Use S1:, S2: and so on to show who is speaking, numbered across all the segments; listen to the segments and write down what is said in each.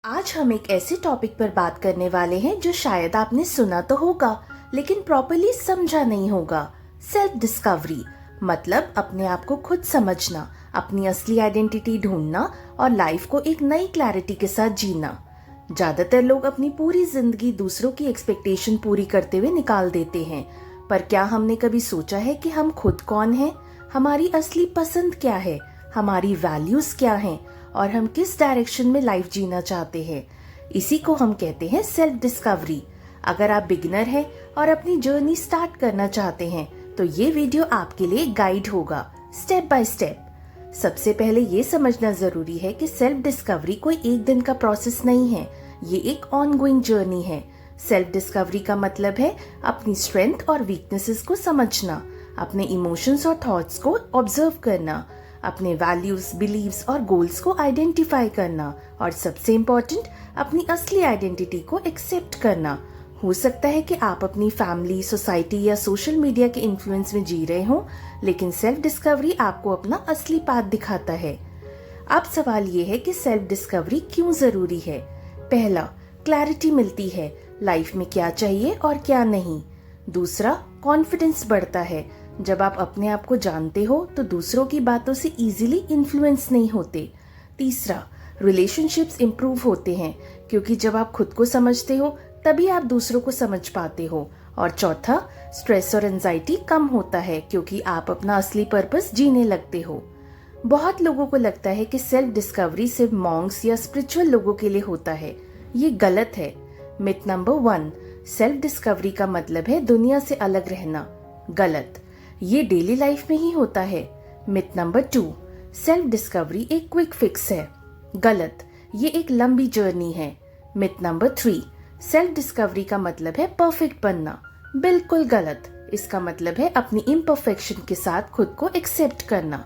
S1: आज हम एक ऐसे टॉपिक पर बात करने वाले हैं जो शायद आपने सुना तो होगा लेकिन प्रॉपर्ली समझा नहीं होगा। सेल्फ डिस्कवरी मतलब अपने आप को खुद समझना, अपनी असली आइडेंटिटी ढूंढना और लाइफ को एक नई क्लैरिटी के साथ जीना। ज्यादातर लोग अपनी पूरी जिंदगी दूसरों की एक्सपेक्टेशन पूरी करते हुए निकाल देते हैं, पर क्या हमने कभी सोचा है कि हम खुद कौन हैं, हमारी असली पसंद क्या है, हमारी वैल्यूज क्या हैं और हम किस डायरेक्शन में लाइफ जीना चाहते हैं। इसी को हम कहते हैं सेल्फ डिस्कवरी। अगर आप बिगिनर हैं और अपनी जर्नी स्टार्ट करना चाहते हैं तो ये वीडियो आपके लिए गाइड होगा स्टेप बाय स्टेप। सबसे पहले ये समझना जरूरी है कि सेल्फ डिस्कवरी कोई एक दिन का प्रोसेस नहीं है, ये एक ऑनगोइंग जर्नी है। सेल्फ डिस्कवरी का मतलब है अपनी स्ट्रेंथ और वीकनेसेस को समझना, अपने इमोशंस और थॉट्स को ऑब्जर्व करना, अपने वैल्यूज, बिलीव्स और गोल्स को आइडेंटिफाई करना और सबसे इम्पोर्टेंट अपनी असली आइडेंटिटी को एक्सेप्ट करना। हो सकता है कि आप अपनी फैमिली, सोसाइटी या सोशल मीडिया के इन्फ्लुएंस में जी रहे हो, लेकिन सेल्फ डिस्कवरी आपको अपना असली पाथ दिखाता है। अब सवाल ये है कि सेल्फ डिस्कवरी क्यों जरूरी है। पहला, क्लैरिटी मिलती है लाइफ में क्या चाहिए और क्या नहीं। दूसरा, कॉन्फिडेंस बढ़ता है। जब आप अपने आप को जानते हो तो दूसरों की बातों से इजीली इन्फ्लुएंस नहीं होते। तीसरा, रिलेशनशिप्स इंप्रूव होते हैं क्योंकि जब आप खुद को समझते हो तभी आप दूसरों को समझ पाते हो। और चौथा, स्ट्रेस और एंजाइटी कम होता है क्योंकि आप अपना असली पर्पस जीने लगते हो। बहुत लोगों को लगता है कि सेल्फ डिस्कवरी सिर्फ मॉन्क्स या स्पिरिचुअल लोगों के लिए होता है। ये गलत है। मिथ नंबर 1, सेल्फ डिस्कवरी का मतलब है दुनिया से अलग रहना। गलत, ये डेली लाइफ में ही होता है। मिथ नंबर 2, सेल्फ डिस्कवरी एक क्विक फिक्स है। गलत, ये एक लंबी जर्नी है। मिथ नंबर 3, सेल्फ डिस्कवरी का मतलब है परफेक्ट बनना। बिल्कुल गलत, इसका मतलब है अपनी इम्परफेक्शन के साथ खुद को एक्सेप्ट करना।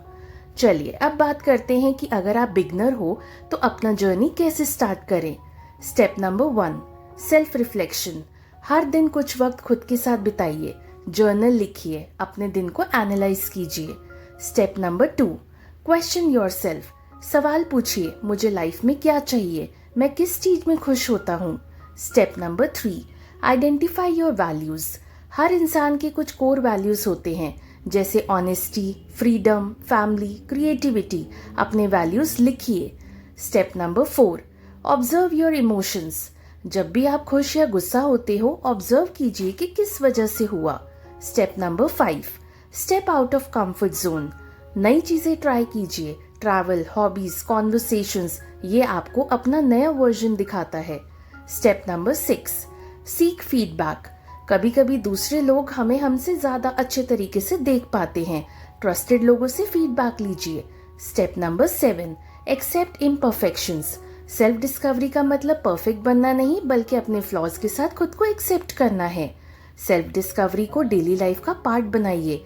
S1: चलिए अब बात करते हैं कि अगर आप बिगनर हो तो अपना जर्नी कैसे स्टार्ट करें। Step number 1, self reflection. हर दिन कुछ वक्त खुद के साथ बिताइए, जर्नल लिखिए, अपने दिन को एनालाइज कीजिए। Step number 2, question yourself. सवाल पूछिए, मुझे लाइफ में क्या चाहिए, मैं किस चीज में खुश होता हूँ। Step number 3, identify your values. हर इंसान के कुछ कोर वैल्यूज होते हैं जैसे ऑनेस्टी, फ्रीडम, फैमिली, क्रिएटिविटी। अपने वैल्यूज लिखिए। Step number 4, observe your emotions. जब भी आप खुश या गुस्सा होते हो ऑब्जर्व कीजिए कि किस वजह से हुआ। Step number 5, step out of comfort zone. नई चीजें ट्राई कीजिए, ट्रैवल, हॉबीज, कॉन्वर्सेशंस, ये आपको अपना नया वर्जन दिखाता है। Step number 6, seek feedback. कभी कभी दूसरे लोग हमें हमसे ज्यादा अच्छे तरीके से देख पाते हैं, ट्रस्टेड लोगों से फीडबैक लीजिए। Step number 7, accept imperfections. Self discovery का मतलब परफेक्ट बनना नहीं बल्कि अपने फ्लॉज के साथ खुद को एक्सेप्ट करना है। सेल्फ डिस्कवरी को डेली लाइफ का पार्ट बनाइए।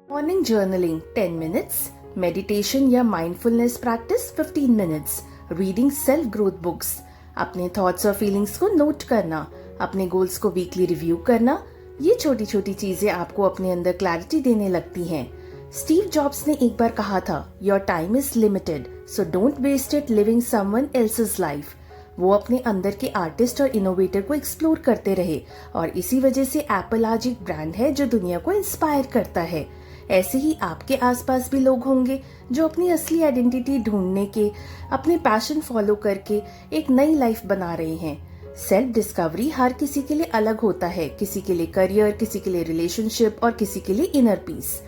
S1: मॉर्निंग जर्नलिंग 10 मिनट्स, मेडिटेशन या mindfulness practice 15 minutes, reading self growth books, अपने थॉट्स और फीलिंग्स को नोट करना, अपने गोल्स को वीकली रिव्यू करना। ये छोटी छोटी चीजें आपको अपने अंदर क्लैरिटी देने लगती हैं। स्टीव जॉब्स ने एक बार कहा था, your time is limited so don't waste it living someone else's life. वो अपने अंदर के आर्टिस्ट और इनोवेटर को एक्सप्लोर करते रहे और इसी वजह से एप्पल आज एक ब्रांड है जो दुनिया को इंस्पायर करता है। ऐसे ही आपके आसपास भी लोग होंगे जो अपनी असली आइडेंटिटी ढूंढने के, अपने पैशन फॉलो करके एक नई लाइफ बना रहे हैं। सेल्फ डिस्कवरी हर किसी के लिए अलग होता है, किसी के लिए करियर, किसी के लिए रिलेशनशिप और किसी के लिए इनर पीस।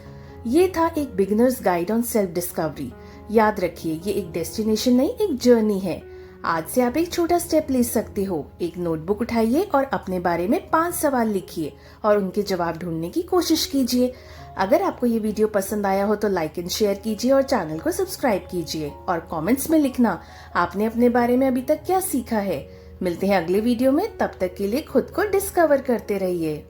S1: ये था एक beginners guide on self discovery. याद रखिए, ये एक डेस्टिनेशन नहीं, एक जर्नी है। आज से आप एक छोटा स्टेप ले सकते हो। एक नोटबुक उठाइए और अपने बारे में 5 सवाल लिखिए और उनके जवाब ढूंढने की कोशिश कीजिए। अगर आपको ये वीडियो पसंद आया हो तो लाइक एंड शेयर कीजिए और चैनल को सब्सक्राइब कीजिए और कमेंट्स में लिखना आपने अपने बारे में अभी तक क्या सीखा है। मिलते हैं अगले वीडियो में, तब तक के लिए खुद को डिस्कवर करते रहिए।